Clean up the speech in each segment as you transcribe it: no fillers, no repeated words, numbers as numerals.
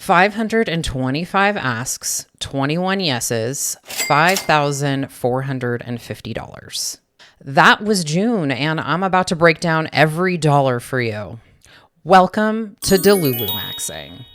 525 asks, 21 yeses, $5,450. That was June, and I'm about to break down every dollar for you. Welcome to Delulu Maxing.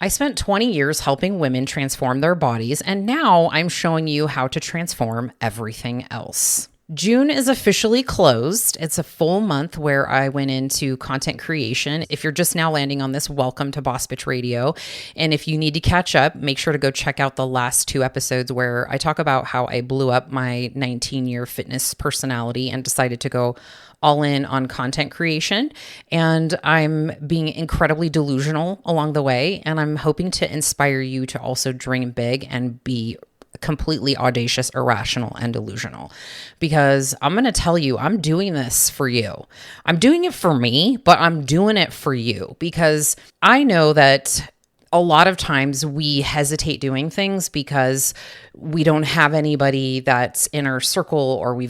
I spent 20 years helping women transform their bodies, and now I'm showing you how to transform everything else. June is officially closed. It's a full month where I went into content creation. If you're just now landing on this, welcome to Boss Bitch Radio. And if you need to catch up, make sure to go check out the last 2 episodes where I talk about how I blew up my 19-year fitness personality and decided to go all in on content creation. And I'm being incredibly delusional along the way. And I'm hoping to inspire you to also dream big and be completely audacious, irrational, and delusional. Because I'm going to tell you, I'm doing this for you. I'm doing it for me, but I'm doing it for you because I know that a lot of times we hesitate doing things because we don't have anybody that's in our circle, or we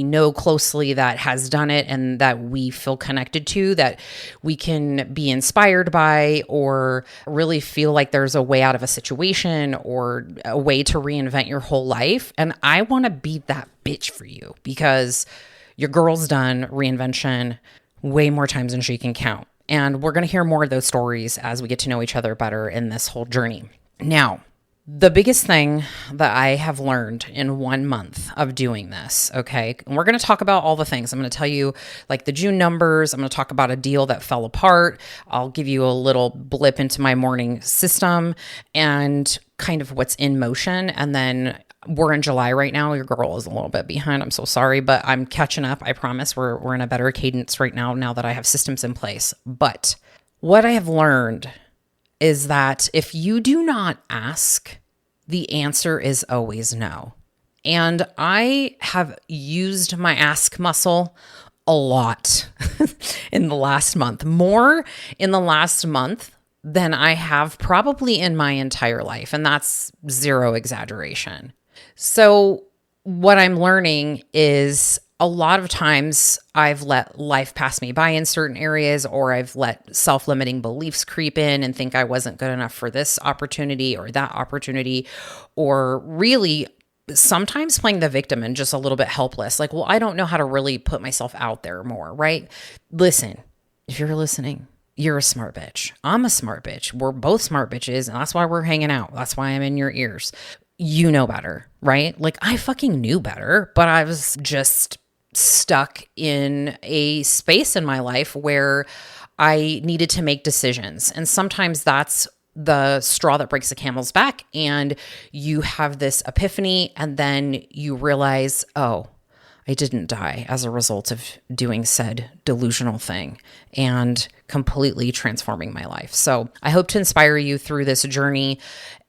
know closely that has done it and that we feel connected to, that we can be inspired by, or really feel like there's a way out of a situation or a way to reinvent your whole life. And I want to be that bitch for you because your girl's done reinvention way more times than she can count. And we're going to hear more of those stories as we get to know each other better in this whole journey. Now, the biggest thing that I have learned in 1 month of doing this, okay, and we're going to talk about all the things. I'm going to tell you like the June numbers. I'm going to talk about a deal that fell apart. I'll give you a little blip into my morning system and kind of what's in motion. And then we're in July right now. Your girl is a little bit behind. I'm so sorry, but I'm catching up. I promise we're in a better cadence right now that I have systems in place. But what I have learned is that if you do not ask, the answer is always no. And I have used my ask muscle a lot in the last month, more in the last month than I have probably in my entire life. And that's zero exaggeration. So what I'm learning is a lot of times I've let life pass me by in certain areas, or I've let self-limiting beliefs creep in and think I wasn't good enough for this opportunity or that opportunity, or really sometimes playing the victim and just a little bit helpless. Like, well, I don't know how to really put myself out there more, right? Listen, if you're listening, you're a smart bitch. I'm a smart bitch. We're both smart bitches, and that's why we're hanging out. That's why I'm in your ears. You know better, right? Like, I fucking knew better, but I was just stuck in a space in my life where I needed to make decisions. And sometimes that's the straw that breaks the camel's back, and you have this epiphany, and then you realize, oh, I didn't die as a result of doing said delusional thing and completely transforming my life. So I hope to inspire you through this journey.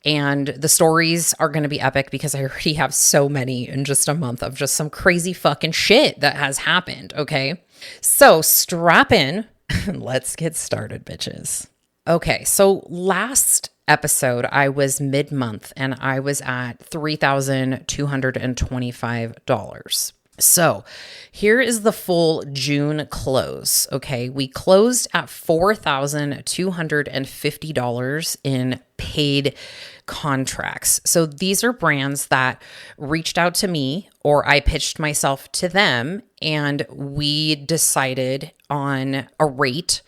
And the stories are going to be epic because I already have so many in just a month of just some crazy fucking shit that has happened. Okay. So strap in and let's get started, bitches. Okay. So last episode, I was mid-month and I was at $3,225. So here is the full June close. Okay. We closed at $4,250 in paid contracts. So these are brands that reached out to me, or I pitched myself to them, and we decided on a rate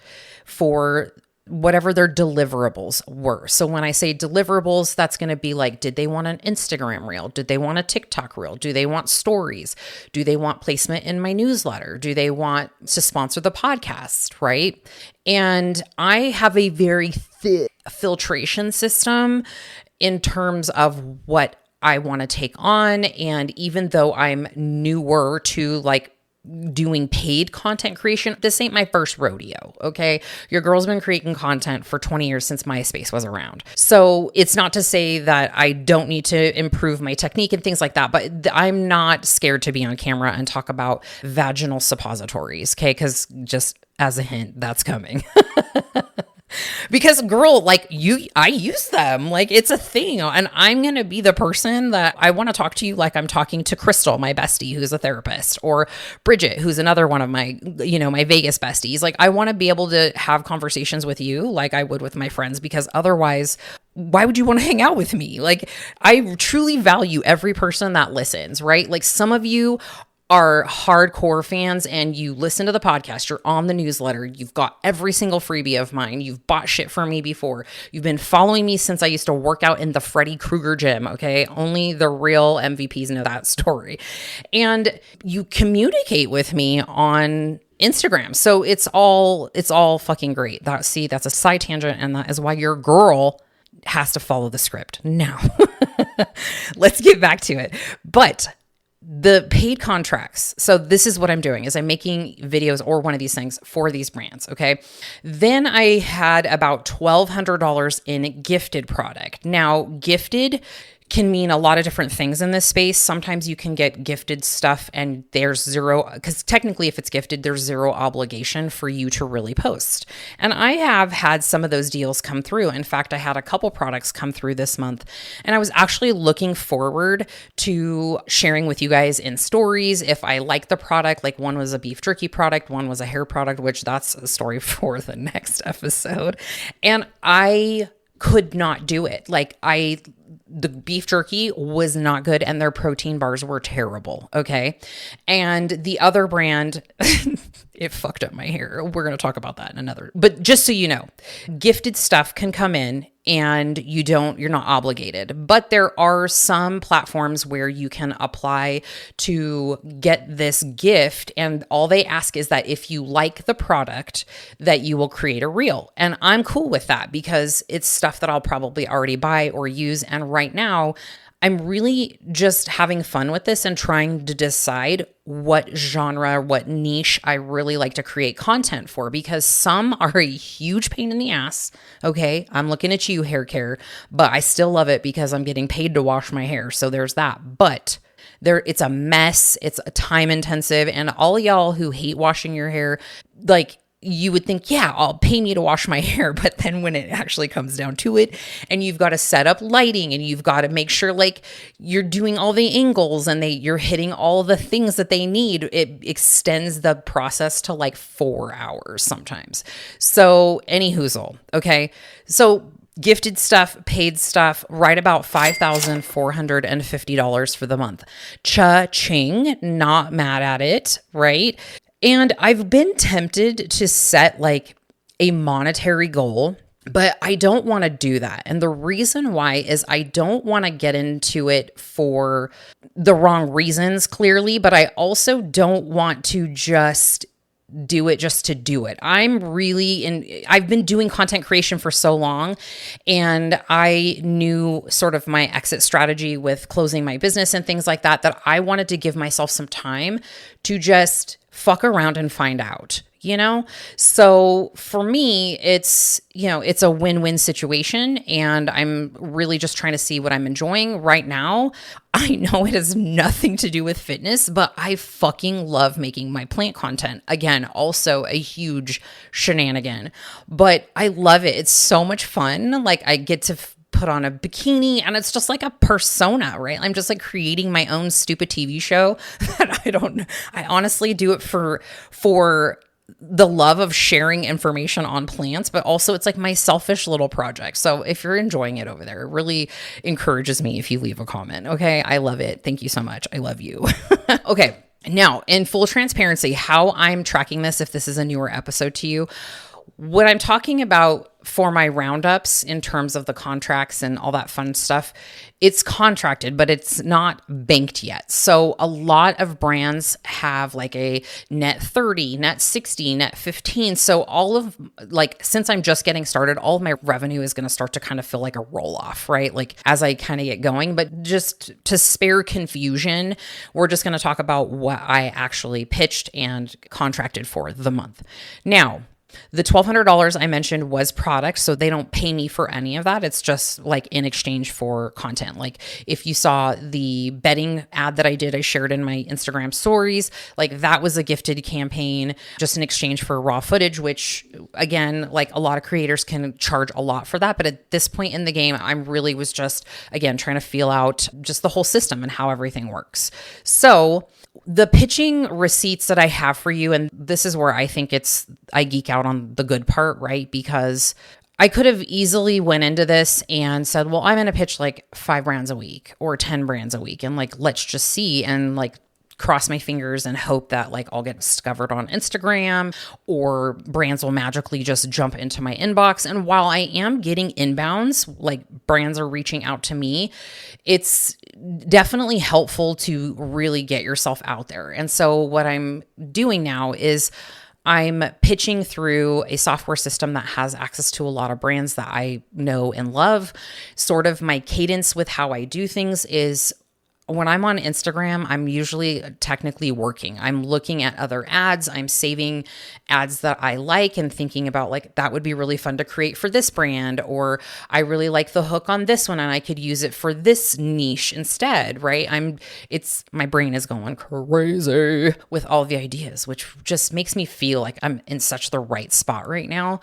for whatever their deliverables were. So when I say deliverables, that's going to be like, did they want an Instagram reel? Did they want a TikTok reel? Do they want stories? Do they want placement in my newsletter? Do they want to sponsor the podcast? Right. And I have a very thick filtration system in terms of what I want to take on. And even though I'm newer to like doing paid content creation, this ain't my first rodeo, okay? Your girl's been creating content for 20 years since MySpace was around. So it's not to say that I don't need to improve my technique and things like that, but I'm not scared to be on camera and talk about vaginal suppositories, okay? Because just as a hint, that's coming. Because girl, like I use them. Like it's a thing. And I'm going to be the person that I want to talk to you like I'm talking to Crystal, my bestie, who's a therapist, or Bridget, who's another one of my, my Vegas besties. Like I want to be able to have conversations with you like I would with my friends, because otherwise, why would you want to hang out with me? Like I truly value every person that listens, right? Like some of you are hardcore fans and you listen to the podcast, you're on the newsletter, you've got every single freebie of mine, you've bought shit for me before, you've been following me since I used to work out in the Freddy Krueger gym, okay? Only the real MVPs know that story. And you communicate with me on Instagram. So it's all fucking great. That's a side tangent, and that is why your girl has to follow the script. Now, let's get back to it. But the paid contracts. So this is what I'm doing is I'm making videos or one of these things for these brands. Okay. Then I had about $1,200 in gifted product. Now, gifted can mean a lot of different things in this space. Sometimes you can get gifted stuff and there's zero, because technically if it's gifted, there's zero obligation for you to really post. And I have had some of those deals come through. In fact, I had a couple products come through this month, and I was actually looking forward to sharing with you guys in stories if I like the product. Like one was a beef jerky product, one was a hair product, which that's a story for the next episode. And I could not do it. The beef jerky was not good and their protein bars were terrible. Okay. And the other brand, it fucked up my hair. We're going to talk about that in another, but just so you know, gifted stuff can come in and you're not obligated, but there are some platforms where you can apply to get this gift. And all they ask is that if you like the product, that you will create a reel. And I'm cool with that because it's stuff that I'll probably already buy or use. And right now, I'm really just having fun with this and trying to decide what genre, what niche I really like to create content for, because some are a huge pain in the ass. Okay, I'm looking at you, hair care, but I still love it because I'm getting paid to wash my hair. So there's that. But it's a mess. It's a time intensive. And all y'all who hate washing your hair, like, you would think, yeah, I'll pay me to wash my hair. But then when it actually comes down to it, and you've got to set up lighting and you've got to make sure like you're doing all the angles and you're hitting all the things that they need, it extends the process to like 4 hours sometimes. So any hoozle. Okay. So gifted stuff, paid stuff, right about $5,450 for the month. Cha-ching, not mad at it, right? And I've been tempted to set like a monetary goal, but I don't want to do that. And the reason why is I don't want to get into it for the wrong reasons, clearly, but I also don't want to just do it just to do it. I've been doing content creation for so long, and I knew sort of my exit strategy with closing my business and things like that, that I wanted to give myself some time to just fuck around and find out, So for me, it's a win-win situation, and I'm really just trying to see what I'm enjoying right now. I know it has nothing to do with fitness, but I fucking love making my plant content. Again, also a huge shenanigan, but I love it. It's so much fun. Like I get to put on a bikini and it's just like a persona, right? I'm just like creating my own stupid TV show that I honestly do it for the love of sharing information on plants, but also it's like my selfish little project. So if you're enjoying it over there, it really encourages me if you leave a comment. Okay. I love it. Thank you so much. I love you. Okay. Now, in full transparency, how I'm tracking this, if this is a newer episode to you, what I'm talking about for my roundups in terms of the contracts and all that fun stuff, it's contracted, but it's not banked yet. So a lot of brands have like a net 30, net 60, net 15. So since I'm just getting started, all of my revenue is going to start to kind of feel like a roll off, right? Like as I kind of get going, but just to spare confusion, we're just going to talk about what I actually pitched and contracted for the month. Now, The $1,200 I mentioned was product, so they don't pay me for any of that. It's just like in exchange for content. Like if you saw the bedding ad that I did, I shared in my Instagram stories, like that was a gifted campaign just in exchange for raw footage, which again, like a lot of creators can charge a lot for that. But at this point in the game, I really was just, again, trying to feel out just the whole system and how everything works. So the pitching receipts that I have for you, and this is where I think I geek out on the good part, right? Because I could have easily went into this and said, well, I'm going to pitch like 5 brands a week or 10 brands a week. And like, let's just see and like cross my fingers and hope that like I'll get discovered on Instagram or brands will magically just jump into my inbox. And while I am getting inbounds, like brands are reaching out to me, it's definitely helpful to really get yourself out there. And so what I'm doing now is I'm pitching through a software system that has access to a lot of brands that I know and love. Sort of my cadence with how I do things is when I'm on Instagram, I'm usually technically working. I'm looking at other ads. I'm saving ads that I like and thinking about like, that would be really fun to create for this brand, or I really like the hook on this one and I could use it for this niche instead, right? My brain is going crazy with all the ideas, which just makes me feel like I'm in such the right spot right now.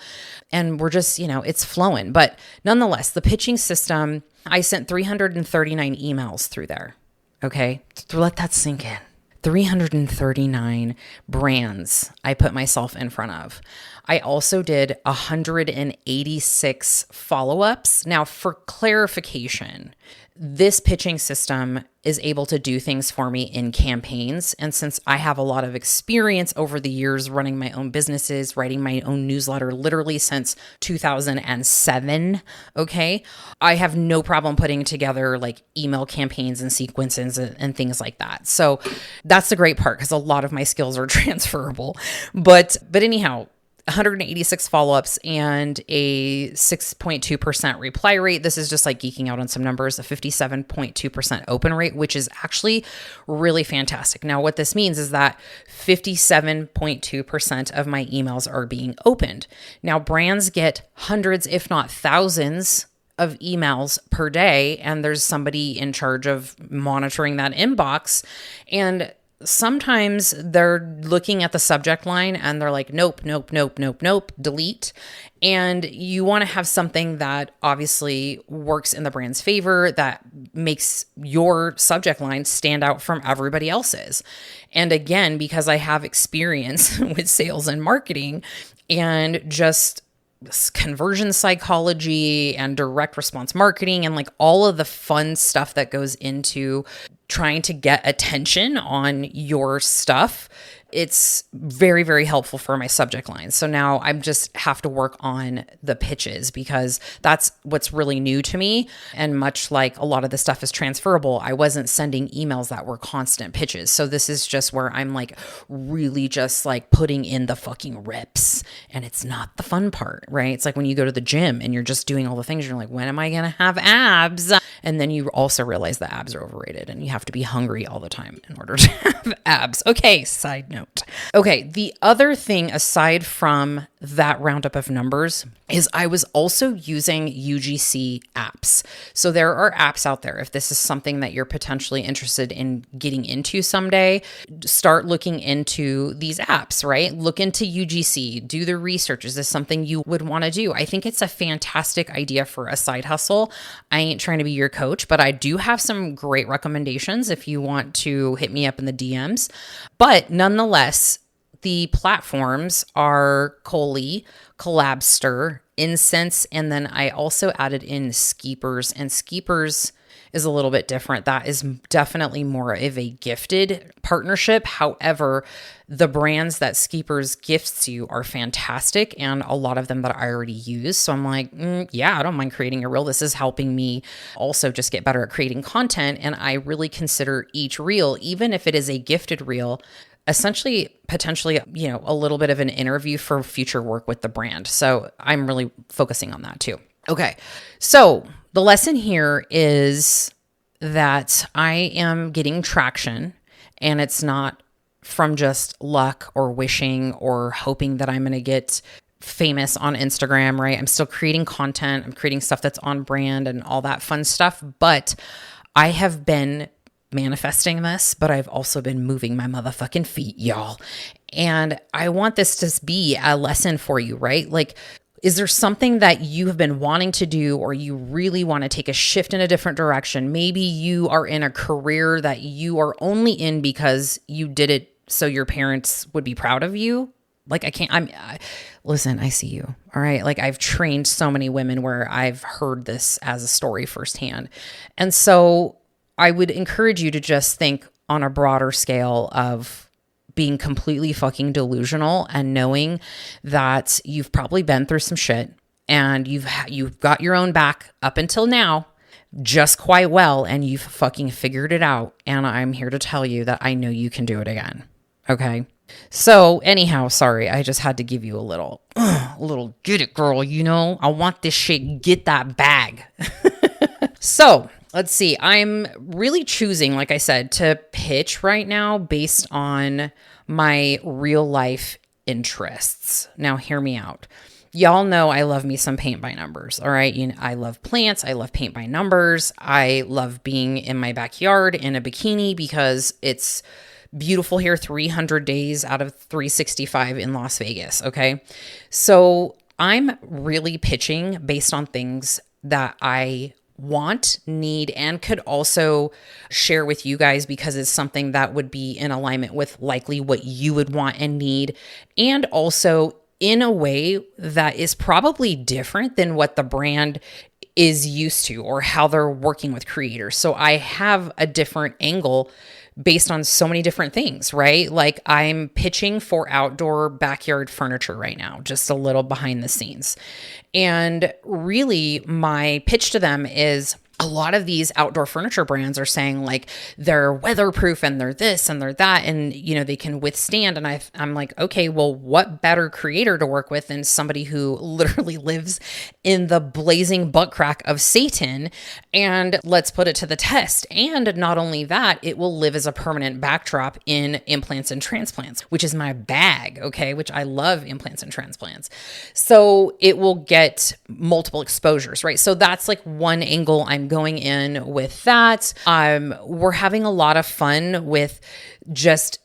And we're just, it's flowing. But nonetheless, the pitching system, I sent 339 emails through there. Okay, let that sink in. 339 brands I put myself in front of. I also did 186 follow-ups. Now, for clarification, this pitching system is able to do things for me in campaigns. And since I have a lot of experience over the years running my own businesses, writing my own newsletter, literally since 2007, okay, I have no problem putting together like email campaigns and sequences and things like that. So that's the great part because a lot of my skills are transferable. But anyhow, 186 follow-ups and a 6.2% reply rate. This is just like geeking out on some numbers, a 57.2% open rate, which is actually really fantastic. Now, what this means is that 57.2% of my emails are being opened. Now, brands get hundreds, if not thousands, of emails per day, and there's somebody in charge of monitoring that inbox. And sometimes they're looking at the subject line and they're like, nope, delete. And you want to have something that obviously works in the brand's favor, that makes your subject line stand out from everybody else's. And again, because I have experience with sales and marketing and just conversion psychology and direct response marketing and like all of the fun stuff that goes into trying to get attention on your stuff, it's very, very helpful for my subject line. So now I just have to work on the pitches because that's what's really new to me. And much like a lot of the stuff is transferable, I wasn't sending emails that were constant pitches. So this is just where I'm like really just like putting in the fucking reps, and it's not the fun part, right? It's like when you go to the gym and you're just doing all the things, you're like, when am I going to have abs? And then you also realize that abs are overrated and you have to be hungry all the time in order to have abs. Okay, side note. Okay, the other thing aside from that roundup of numbers is I was also using UGC apps. So there are apps out there. If this is something that you're potentially interested in getting into someday, start looking into these apps, right? Look into UGC, do the research. Is this something you would want to do? I think it's a fantastic idea for a side hustle. I ain't trying to be your coach, but I do have some great recommendations if you want to hit me up in the DMs. But nonetheless, the platforms are Coley, Collabster, Incense, and then I also added in Skeepers, and Skeepers is a little bit different. That is definitely more of a gifted partnership. However, the brands that Skeepers gifts you are fantastic, and a lot of them that I already use. So I'm like, yeah, I don't mind creating a reel. This is helping me also just get better at creating content. And I really consider each reel, even if it is a gifted reel, essentially potentially, a little bit of an interview for future work with the brand. So I'm really focusing on that too. Okay. So the lesson here is that I am getting traction, and it's not from just luck or wishing or hoping that I'm going to get famous on Instagram, right? I'm still creating content. I'm creating stuff that's on brand and all that fun stuff. But I have been manifesting this, but I've also been moving my motherfucking feet, y'all. And I want this to be a lesson for you, right? Like, is there something that you have been wanting to do, or you really want to take a shift in a different direction? Maybe you are in a career that you are only in because you did it so your parents would be proud of you. Like, listen, I see you. All right. Like, I've trained so many women where I've heard this as a story firsthand. And so I would encourage you to just think on a broader scale of being completely fucking delusional and knowing that you've probably been through some shit and you've got your own back up until now just quite well, and you've fucking figured it out. And I'm here to tell you that I know you can do it again. Okay. So anyhow, sorry, I just had to give you a little get it, girl. I want this shit. Get that bag. So let's see. I'm really choosing, like I said, to pitch right now based on my real life interests. Now, hear me out. Y'all know I love me some paint by numbers. All right. I love plants. I love paint by numbers. I love being in my backyard in a bikini because it's beautiful here 300 days out of 365 in Las Vegas. Okay. So I'm really pitching based on things that I want, need, and could also share with you guys because it's something that would be in alignment with likely what you would want and need. And also in a way that is probably different than what the brand is used to or how they're working with creators. So I have a different angle based on so many different things, right? Like, I'm pitching for outdoor backyard furniture right now, just a little behind the scenes. And really my pitch to them is, a lot of these outdoor furniture brands are saying like they're weatherproof and they're this and they're that, and they can withstand. And I'm like, okay, well, what better creator to work with than somebody who literally lives in the blazing butt crack of Satan? And let's put it to the test. And not only that, it will live as a permanent backdrop in implants and transplants, which is my bag, okay, which I love implants and transplants. So it will get multiple exposures, right? So that's like one angle I'm going in with that. We're having a lot of fun with just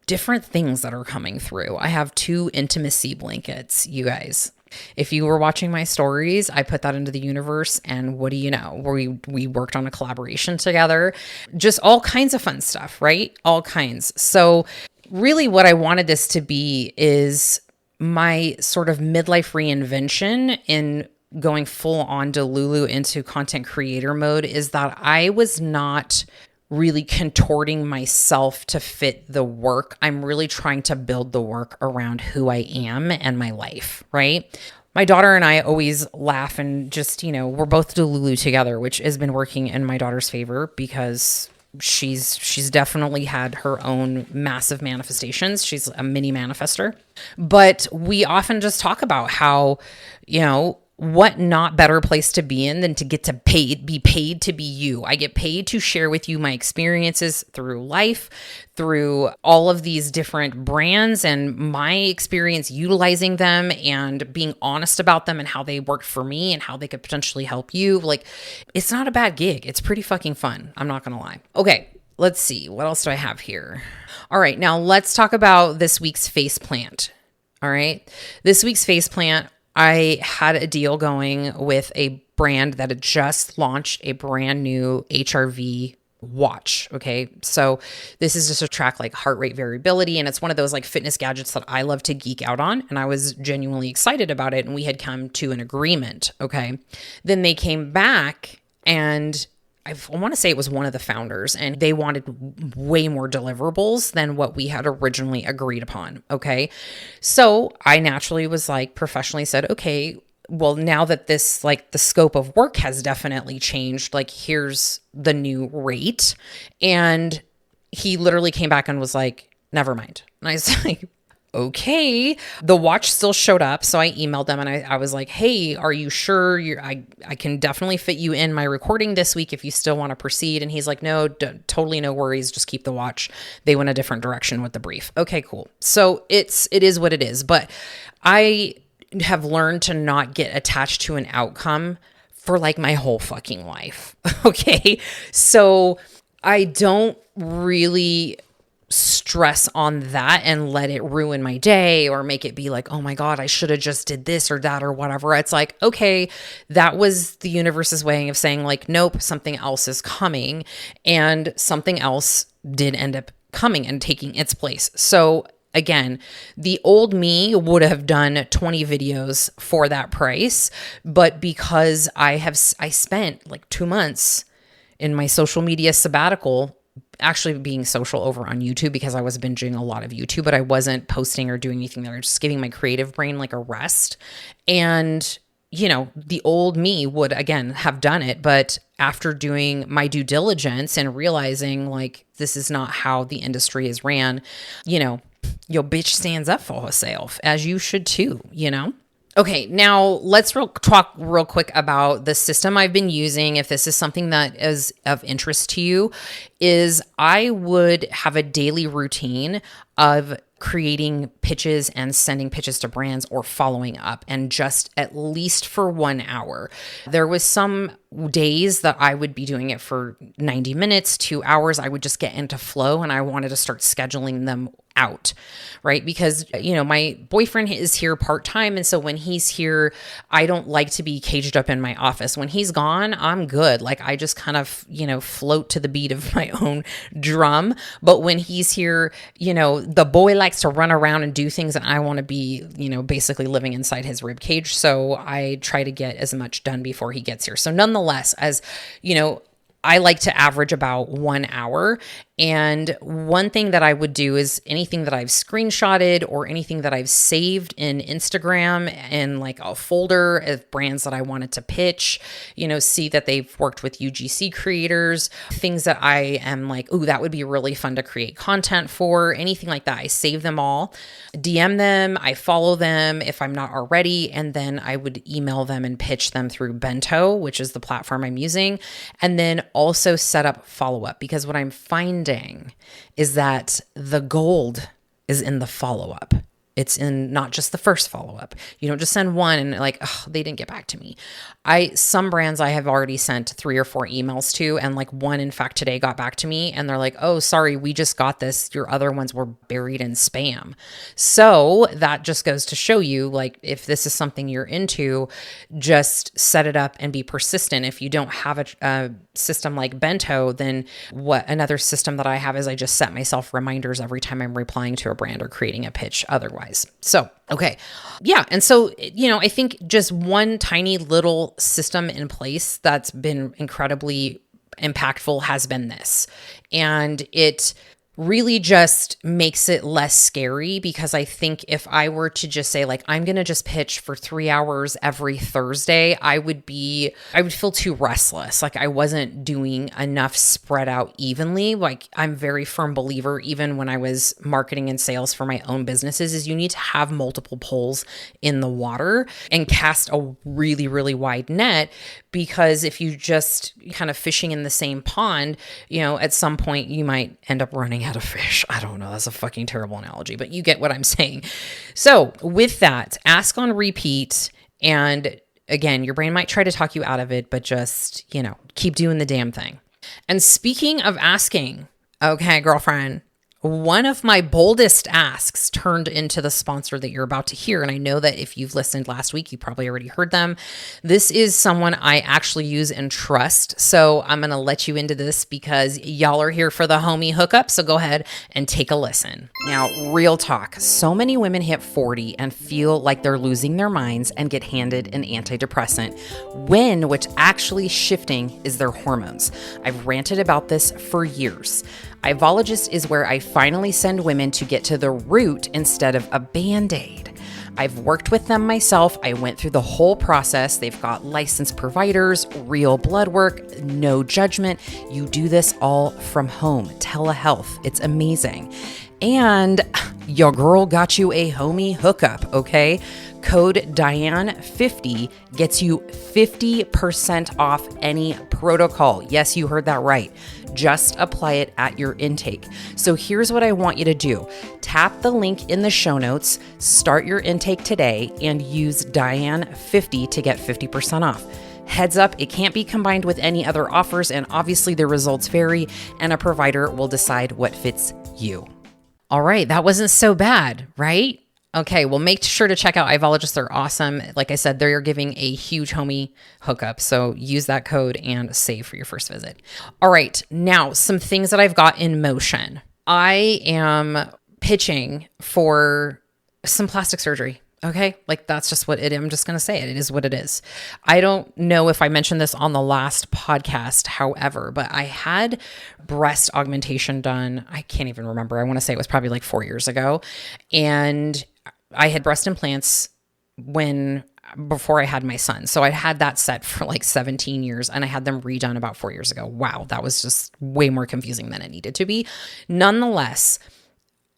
different things that are coming through. I have 2 intimacy blankets, you guys. If you were watching my stories, I put that into the universe, and what do you know? We worked on a collaboration together. Just all kinds of fun stuff, right? All kinds. So really what I wanted this to be is my sort of midlife reinvention in going full on Delulu into content creator mode, is that I was not really contorting myself to fit the work. I'm really trying to build the work around who I am and my life, right? My daughter and I always laugh and just, we're both Delulu together, which has been working in my daughter's favor because she's definitely had her own massive manifestations. She's a mini manifester. But we often just talk about how, what not better place to be in than to get to be paid to be you. I get paid to share with you my experiences through life, through all of these different brands and my experience utilizing them and being honest about them and how they worked for me and how they could potentially help you. Like, it's not a bad gig. It's pretty fucking fun. I'm not going to lie. Okay. Let's see. What else do I have here? All right. Now let's talk about this week's face plant. All right. This week's face plant, I had a deal going with a brand that had just launched a brand new HRV watch. Okay. So this is just to track like heart rate variability. And it's one of those like fitness gadgets that I love to geek out on. And I was genuinely excited about it. And we had come to an agreement. Okay. Then they came back, and I want to say it was one of the founders, and they wanted way more deliverables than what we had originally agreed upon. Okay. So I naturally was like professionally said, okay, well, now that this, like the scope of work has definitely changed, like here's the new rate. And he literally came back and was like, never mind. And I was like, okay. The watch still showed up. So I emailed them and I was like, hey, are you sure I can definitely fit you in my recording this week if you still want to proceed? And he's like, no, totally no worries. Just keep the watch. They went a different direction with the brief. Okay, cool. So it is what it is. But I have learned to not get attached to an outcome for like my whole fucking life. Okay. So I don't really stress on that and let it ruin my day or make it be like, oh my God, I should have just did this or that or whatever. It's like, okay, that was the universe's way of saying like, nope, something else is coming. And something else did end up coming and taking its place. So again, the old me would have done 20 videos for that price, but because I spent like 2 months in my social media sabbatical, actually being social over on YouTube because I was binging a lot of YouTube, but I wasn't posting or doing anything there. Just giving my creative brain like a rest. And, you know, the old me would again have done it, but after doing my due diligence and realizing like this is not how the industry is ran, you know, your bitch stands up for herself, as you should too, you know? Okay, now let's talk real quick about the system I've been using. If this is something that is of interest to you, is I would have a daily routine of creating pitches and sending pitches to brands or following up, and just at least for 1 hour. There was some days that I would be doing it for 90 minutes, 2 hours. I would just get into flow and I wanted to start scheduling them out, right? Because, you know, my boyfriend is here part-time. And so when he's here, I don't like to be caged up in my office. When he's gone, I'm good. Like I just kind of, you know, float to the beat of my own drum. But when he's here, you know, the boy likes to run around and do things and I want to be, you know, basically living inside his rib cage. So I try to get as much done before he gets here. So nonetheless, as you know, I like to average about 1 hour. And one thing that I would do is anything that I've screenshotted or anything that I've saved in Instagram in like a folder of brands that I wanted to pitch, you know, see that they've worked with UGC creators, things that I am like, ooh, that would be really fun to create content for, anything like that. I save them all, DM them, I follow them if I'm not already, and then I would email them and pitch them through Bento, which is the platform I'm using, and then also set up follow-up, because what I'm finding is that the gold is in the follow-up. It's in not just the first follow-up. You don't just send one and like, oh, they didn't get back to me. Some brands I have already sent 3 or 4 emails to, and like one, in fact, today got back to me and they're like, oh, sorry, we just got this. Your other ones were buried in spam. So that just goes to show you, like, if this is something you're into, just set it up and be persistent. If you don't have a system like Bento, then what another system that I have is I just set myself reminders every time I'm replying to a brand or creating a pitch otherwise. So, okay. Yeah. And so, you know, I think just one tiny little system in place that's been incredibly impactful has been this. And it really just makes it less scary, because I think if I were to just say like, I'm going to just pitch for 3 hours every Thursday, I would feel too restless. Like I wasn't doing enough spread out evenly. Like I'm very firm believer, even when I was marketing and sales for my own businesses, is you need to have multiple poles in the water and cast a really, really wide net, because if you just kind of fishing in the same pond, you know, at some point you might end up running out of fish. I don't know. That's a fucking terrible analogy, but you get what I'm saying. So with that, ask on repeat. And again, your brain might try to talk you out of it, but just, you know, keep doing the damn thing. And speaking of asking, okay, girlfriend, one of my boldest asks turned into the sponsor that you're about to hear. And I know that if you've listened last week, you probably already heard them. This is someone I actually use and trust. So I'm going to let you into this because y'all are here for the homie hookup. So go ahead and take a listen. Now, real talk. So many women hit 40 and feel like they're losing their minds and get handed an antidepressant when what's actually shifting is their hormones. I've ranted about this for years. Ivologist is where I finally send women to get to the root instead of a Band-Aid. I've worked with them myself. I went through the whole process. They've got licensed providers, real blood work, no judgment. You do this all from home. Telehealth. It's amazing. And your girl got you a homie hookup, okay? Code Diane50 gets you 50% off any protocol. Yes, you heard that right. Just apply it at your intake. So here's what I want you to do. Tap the link in the show notes, start your intake today, and use Diane50 to get 50% off. Heads up, it can't be combined with any other offers, and obviously the results vary, and a provider will decide what fits you. All right, that wasn't so bad, right? Okay, well, make sure to check out Ivologists. They're awesome. Like I said, they're giving a huge homie hookup. So use that code and save for your first visit. All right, now some things that I've got in motion. I am pitching for some plastic surgery. Okay, like that's just what it is. I'm just going to say it. It is what it is. I don't know if I mentioned this on the last podcast, however, but I had breast augmentation done. I can't even remember. I want to say it was probably like 4 years ago. And I had breast implants before I had my son. So I had that set for like 17 years and I had them redone about 4 years ago. Wow, that was just way more confusing than it needed to be. Nonetheless,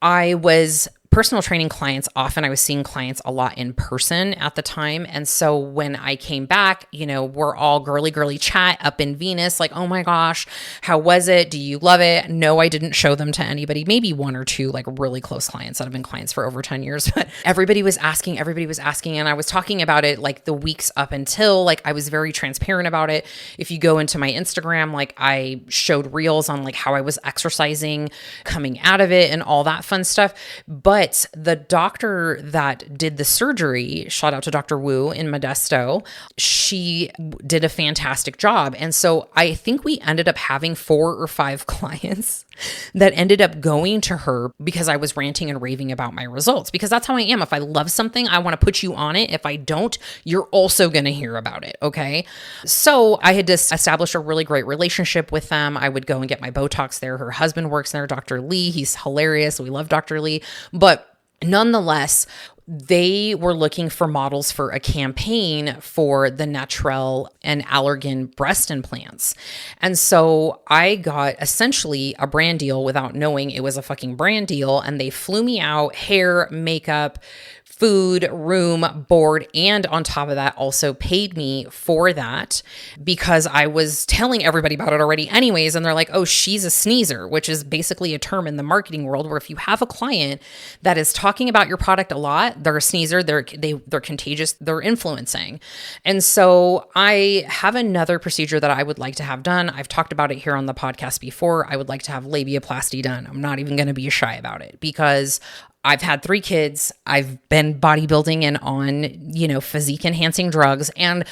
I was personal training clients. Often I was seeing clients a lot in person at the time. And so when I came back, we're all girly chat up in Venus, like, oh my gosh, how was it? Do you love it? No, I didn't show them to anybody, maybe one or two like really close clients that have been clients for over 10 years. But everybody was asking. And I was talking about it like the weeks up until like I was very transparent about it. If you go into my Instagram, like I showed reels on like how I was exercising coming out of it and all that fun stuff. But the doctor that did the surgery, shout out to Dr. Wu in Modesto, she did a fantastic job. And so I think we ended up having 4 or 5 clients that ended up going to her because I was ranting and raving about my results, because that's how I am. If I love something, I want to put you on it. If I don't, you're also going to hear about it. Okay. So I had just established a really great relationship with them. I would go and get my Botox there. Her husband works there, Dr. Lee. He's hilarious. We love Dr. Lee. But nonetheless, they were looking for models for a campaign for the Natrel and Allergan breast implants. And so I got essentially a brand deal without knowing it was a fucking brand deal. And they flew me out, hair, makeup, food, room, board, and on top of that also paid me for that because I was telling everybody about it already anyways. And they're like, oh, she's a sneezer, which is basically a term in the marketing world where if you have a client that is talking about your product a lot, they're a sneezer, they're contagious, they're influencing. And so I have another procedure that I would like to have done. I've talked about it here on the podcast before. I would like to have labiaplasty done. I'm not even going to be shy about it because I've had 3 kids. I've been bodybuilding and on, physique enhancing drugs, and,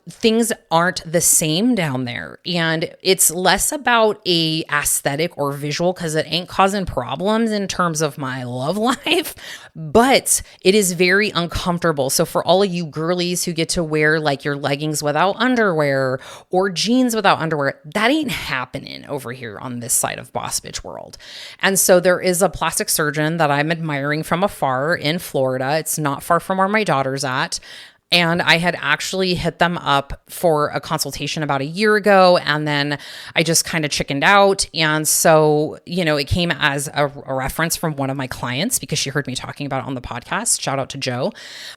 things aren't the same down there. And it's less about a aesthetic or visual because it ain't causing problems in terms of my love life, but it is very uncomfortable. So for all of you girlies who get to wear like your leggings without underwear or jeans without underwear, that ain't happening over here on this side of Boss Bitch world. And so there is a plastic surgeon that I'm admiring from afar in Florida. It's not far from where my daughter's at. And I had actually hit them up for a consultation about a year ago. And then I just kind of chickened out. And so, it came as a reference from one of my clients because she heard me talking about it on the podcast. Shout out to Joe.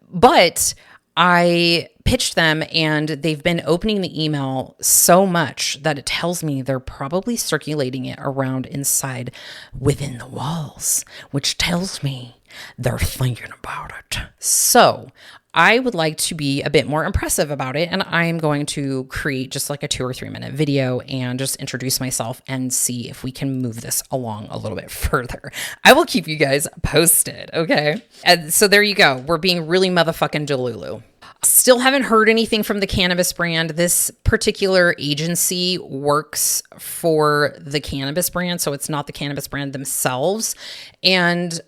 But I pitched them and they've been opening the email so much that it tells me they're probably circulating it around inside within the walls, which tells me they're thinking about it. So I would like to be a bit more impressive about it. And I'm going to create just like a 2 or 3 minute video and just introduce myself and see if we can move this along a little bit further. I will keep you guys posted. Okay. And so there you go. We're being really motherfucking Delulu. Still haven't heard anything from the cannabis brand. This particular agency works for the cannabis brand, so it's not the cannabis brand themselves. And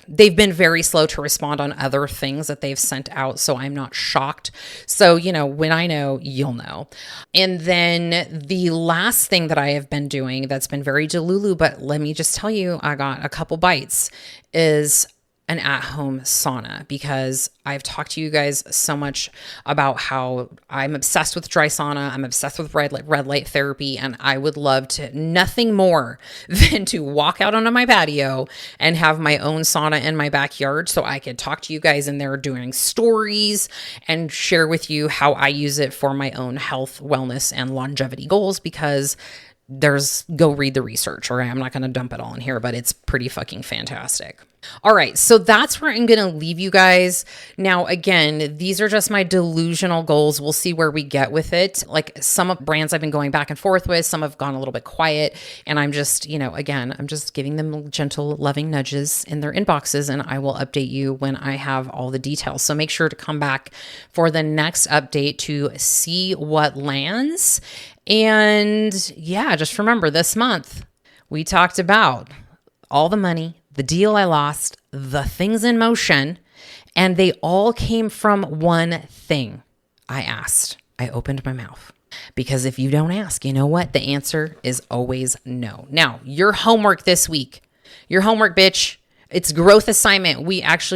they've been very slow to respond on other things that they've sent out, so I'm not shocked. So, when I know, you'll know. And then the last thing that I have been doing that's been very Delulu, but let me just tell you, I got a couple bites, is an at-home sauna, because I've talked to you guys so much about how I'm obsessed with dry sauna. I'm obsessed with red light therapy, and I would love to nothing more than to walk out onto my patio and have my own sauna in my backyard so I could talk to you guys in there doing stories and share with you how I use it for my own health, wellness, and longevity goals, because go read the research, or I'm not going to dump it all in here, but it's pretty fucking fantastic. All right, so that's where I'm going to leave you guys. Now, again, these are just my delusional goals. We'll see where we get with it. Like, some of brands I've been going back and forth with, some have gone a little bit quiet, and I'm just, again, I'm just giving them gentle, loving nudges in their inboxes, and I will update you when I have all the details. So make sure to come back for the next update to see what lands. And yeah, just remember, this month we talked about all the money, the deal I lost, the things in motion, and they all came from one thing. I asked. I opened my mouth. Because if you don't ask, you know what? The answer is always no. Now, your homework this week, your homework, bitch, it's growth assignment.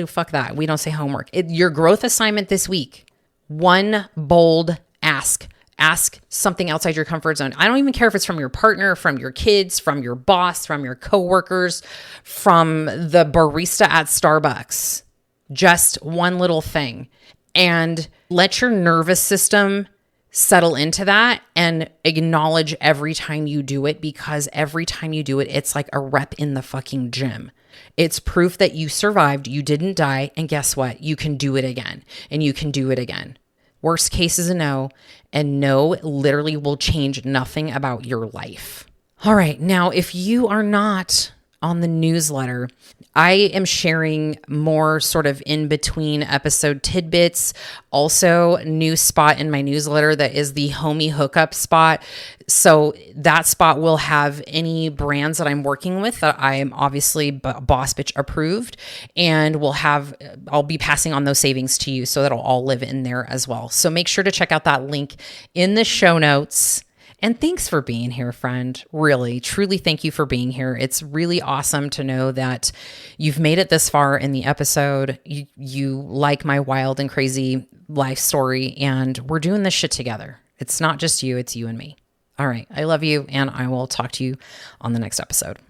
Fuck that. We don't say homework. Your growth assignment this week, one bold ask. Ask something outside your comfort zone. I don't even care if it's from your partner, from your kids, from your boss, from your coworkers, from the barista at Starbucks. Just one little thing. And let your nervous system settle into that and acknowledge every time you do it, because every time you do it, it's like a rep in the fucking gym. It's proof that you survived, you didn't die, and guess what? You can do it again, and you can do it again. Worst case is a no, and no literally will change nothing about your life. All right, now if you are not on the newsletter, I am sharing more sort of in between episode tidbits. Also, new spot in my newsletter that is the homie hookup spot. So that spot will have any brands that I'm working with that I am obviously boss bitch approved, and I'll be passing on those savings to you, so that'll all live in there as well. So make sure to check out that link in the show notes. And thanks for being here, friend. Really, truly thank you for being here. It's really awesome to know that you've made it this far in the episode. You like my wild and crazy life story, and we're doing this shit together. It's not just you, it's you and me. All right, I love you, and I will talk to you on the next episode.